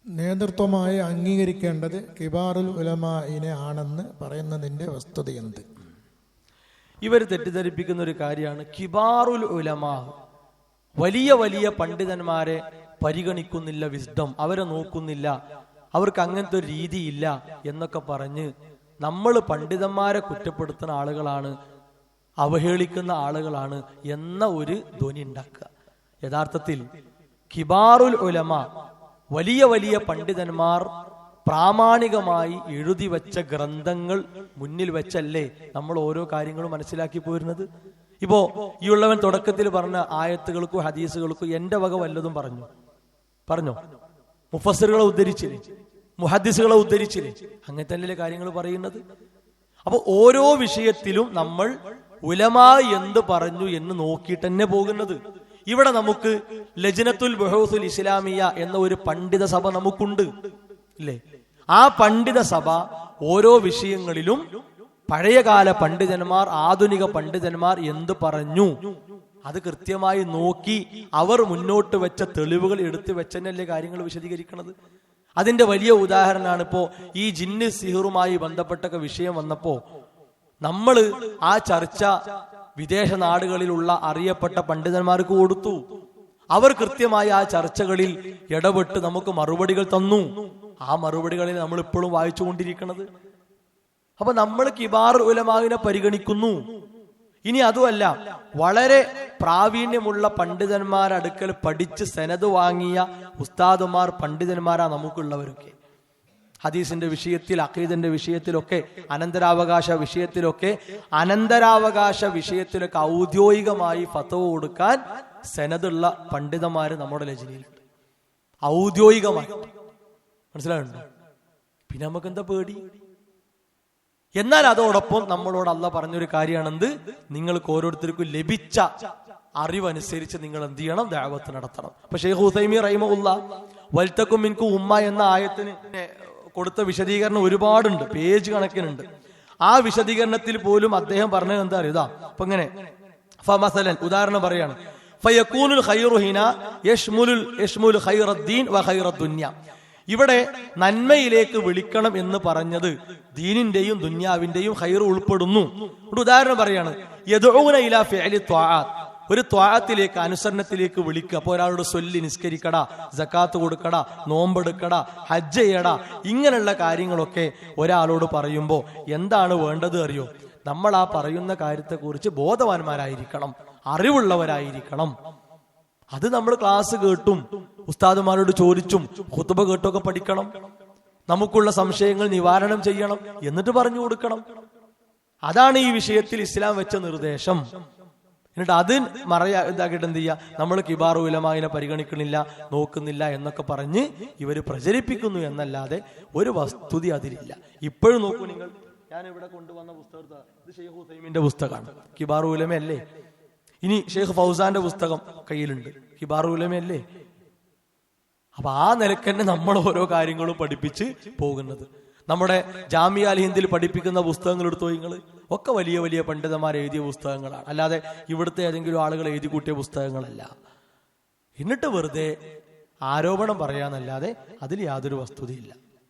നേതൃത്വമായി അംഗീകരിക്കേണ്ടത് കിബാറുൽ ഉലമാഇനെ ആണെന്ന് പറയുന്നതിന്റെ വസ്തുത എന്ത്? ഇവർ തെറ്റിദ്ധരിപ്പിക്കുന്ന ഒരു കാര്യമാണ് കിബാറുൽ ഉലമാ, വലിയ വലിയ പണ്ഡിതന്മാരെ പരിഗണിക്കുന്നില്ല, വിസ്ഡം അവരെ നോക്കുന്നില്ല, അവർക്ക് അങ്ങനത്തെ ഒരു രീതിയില്ല എന്നൊക്കെ പറഞ്ഞ് നമ്മൾ പണ്ഡിതന്മാരെ കുറ്റപ്പെടുത്തുന്ന ആളുകളാണ്, അവഹേളിക്കുന്ന ആളുകളാണ് എന്ന ഒരു ധ്വനി ഉണ്ടാക്കുക. യഥാർത്ഥത്തിൽ കിബാറുൽ ഉലമ, വലിയ വലിയ പണ്ഡിതന്മാർ പ്രാമാണികമായി എഴുതി വെച്ച ഗ്രന്ഥങ്ങൾ മുന്നിൽ വെച്ചല്ലേ നമ്മൾ ഓരോ കാര്യങ്ങളും മനസ്സിലാക്കി പോരുന്നത്. ഇപ്പോ ഈ ഉള്ളവൻ തുടക്കത്തിൽ പറഞ്ഞ ആയത്തുകൾക്കും ഹദീസുകൾക്കും എന്റെ വക വല്ലതും പറഞ്ഞോ? മുഫസ്സിറുകളെ ഉദ്ധരിച്ചില്ലേ? മുഹദ്ദിസുകളെ ഉദ്ധരിച്ചില്ലേ? അങ്ങനെ തന്നെയല്ലേ കാര്യങ്ങൾ പറയുന്നത്. അപ്പൊ ഓരോ വിഷയത്തിലും നമ്മൾ ഉലമാ എന്ത് പറഞ്ഞു എന്ന് നോക്കിയിട്ട് തന്നെ പോകുന്നത്. ഇവിടെ നമുക്ക് ലജ്നത്തുൽ ബുഹൂസുൽ ഇസ്ലാമിയ എന്ന ഒരു പണ്ഡിത സഭ നമുക്കുണ്ട്, ഇല്ലേ? ആ പണ്ഡിത സഭ ഓരോ വിഷയങ്ങളിലും പഴയകാല പണ്ഡിതന്മാർ, ആധുനിക പണ്ഡിതന്മാർ എന്ത് പറഞ്ഞു അത് കൃത്യമായി നോക്കി അവർ മുന്നോട്ട് വെച്ച തെളിവുകൾ എടുത്തു വെച്ചല്ലേ കാര്യങ്ങൾ വിശദീകരിക്കുന്നത്. അതിന്റെ വലിയ ഉദാഹരണമാണ് ഇപ്പോ ഈ ജിന്ന് സിഹറുമായി ബന്ധപ്പെട്ട വിഷയം വന്നപ്പോ നമ്മൾ ആ ചർച്ച വിദേശ നാടുകളിലുള്ള അറിയപ്പെട്ട പണ്ഡിതന്മാർക്ക് കൊടുത്തു. അവർ കൃത്യമായി ആ ചർച്ചകളിൽ ഇടപെട്ട് നമുക്ക് മറുപടികൾ തന്നു. ആ മറുപടികളിൽ നമ്മൾ ഇപ്പോഴും വായിച്ചുകൊണ്ടിരിക്കുന്നത്. അപ്പൊ നമ്മൾ കിബാർ ഉലമാവിനെ പരിഗണിക്കുന്നു. ഇനി അതുമല്ല, വളരെ പ്രാവീണ്യമുള്ള പണ്ഡിതന്മാരടുക്കൽ പഠിച്ച് സനദ് വാങ്ങിയ ഉസ്താദുമാർ, പണ്ഡിതന്മാരാ നമുക്കുള്ളവരൊക്കെ. ഹദീസിന്റെ വിഷയത്തിൽ, അഖീദന്റെ വിഷയത്തിലൊക്കെ, അനന്തരാവകാശ വിഷയത്തിലൊക്കെ ഔദ്യോഗികമായി ഫത്വ കൊടുക്കാൻ സനദുള്ള പണ്ഡിതന്മാര് നമ്മുടെ ലജ്നയിലുണ്ട്, ഔദ്യോഗികമായി. മനസ്സിലാവുന്നുണ്ടോ? പിന്നെ നമുക്ക് എന്താ പേടി? എന്നാൽ അതോടൊപ്പം നമ്മളോട് അള്ളാഹ് പറഞ്ഞൊരു കാര്യമാണെന്ത്, നിങ്ങൾക്ക് ഓരോരുത്തർക്കും ലഭിച്ച അറിവനുസരിച്ച് നിങ്ങൾ എന്ത് ചെയ്യണം? ദഅവത്ത് നടത്തണം. അപ്പൊ ശൈഖ് ഉസൈമീൻ റഹിമഹുല്ലാഹ് വൽതകും മിൻകും ഉമ്മ എന്ന ആയത്തിന് കൊടുത്ത വിശദീകരണം ഒരുപാടുണ്ട്, പേജ് കണക്കിനുണ്ട്. ആ വിശദീകരണത്തിൽ പോലും അദ്ദേഹം പറഞ്ഞത് എന്താ അറിയാ? അപ്പൊ ഇങ്ങനെ ഫമസലൻ, ഉദാഹരണം പറയാണ്, ഫയകൂനുൽ ഖൈറു ഹിനാ യശ്മുൽ ഖൈറദ്ദീൻ വ ഖൈറദ്ദുനിയ. ഇവിടെ നന്മയിലേക്ക് വിളിക്കണം എന്ന് പറഞ്ഞത് ദീനിന്റെയും ദുന്യാവിന്റെയും ഖൈർ ഉൾപ്പെടുന്നു. ഒരു ഉദാഹരണം പറയാണ്, യദ്ഊന ഇലാ ഫിഅലി ത്വാആത്ത്, ഒരു ത്വാഅത്തിലേക്ക്, അനുസരണത്തിലേക്ക് വിളിക്കുക. അപ്പൊ ഒരാളോട് സ്വല്ലി നിസ്കരിക്കടാ, സക്കാത്ത് കൊടുക്കടാ, നോമ്പെടുക്കടാ, ഹജ്ജ് ചെയ്യടാ, ഇങ്ങനെയുള്ള കാര്യങ്ങളൊക്കെ ഒരാളോട് പറയുമ്പോ എന്താണ് വേണ്ടത് അറിയോ? നമ്മൾ ആ പറയുന്ന കാര്യത്തെക്കുറിച്ച് ബോധവാന്മാരായിരിക്കണം, അറിവുള്ളവരായിരിക്കണം. അത് നമ്മൾ ക്ലാസ് കേട്ടും ഉസ്താദുമാരോട് ചോദിച്ചും ഖുതുബ കേട്ടൊക്കെ പഠിക്കണം. നമുക്കുള്ള സംശയങ്ങൾ നിവാരണം ചെയ്യണം, എന്നിട്ട് പറഞ്ഞു കൊടുക്കണം. അതാണ് ഈ വിഷയത്തിൽ ഇസ്ലാം വെച്ച നിർദ്ദേശം. എന്നിട്ട് അത് ഇതാക്കിയിട്ട് എന്ത് ചെയ്യുക? നമ്മൾ കിബാർ ഉലമാനെ പരിഗണിക്കണില്ല, നോക്കുന്നില്ല എന്നൊക്കെ പറഞ്ഞ് ഇവര് പ്രചരിപ്പിക്കുന്നു എന്നല്ലാതെ ഒരു വസ്തുത അതിലില്ല. ഇപ്പോഴും നോക്കൂ നിങ്ങൾ, ഞാൻ ഇവിടെ കൊണ്ടുവന്ന പുസ്തകത്തെ, ഇത് ഷെയ്ഖ് ഉസൈമീന്റെ പുസ്തകമാണ്, കിബാർ ഉലമയല്ലേ. ഇനി ഷെയ്ഖ് ഫൗസാന്റെ പുസ്തകം കയ്യിലുണ്ട്, കിബാർ ഉലമയല്ലേ. അപ്പൊ ആ നിലക്ക് തന്നെ നമ്മൾ ഓരോ കാര്യങ്ങളും പഠിപ്പിച്ച് പോകുന്നത്. നമ്മുടെ ജാമിയ അൽ ഹിന്ദിൽ പഠിപ്പിക്കുന്ന പുസ്തകങ്ങൾ എടുത്തോ നിങ്ങൾ, ഒക്കെ വലിയ വലിയ പണ്ഡിതന്മാർ എഴുതിയ പുസ്തകങ്ങളാണ്, അല്ലാതെ ഇവിടുത്തെ ഏതെങ്കിലും ആളുകൾ എഴുതി കൂട്ടിയ പുസ്തകങ്ങളല്ല. എന്നിട്ട് വെറുതെ ആരോപണം പറയാന്നല്ലാതെ അതിൽ യാതൊരു വസ്തുതയില്ല.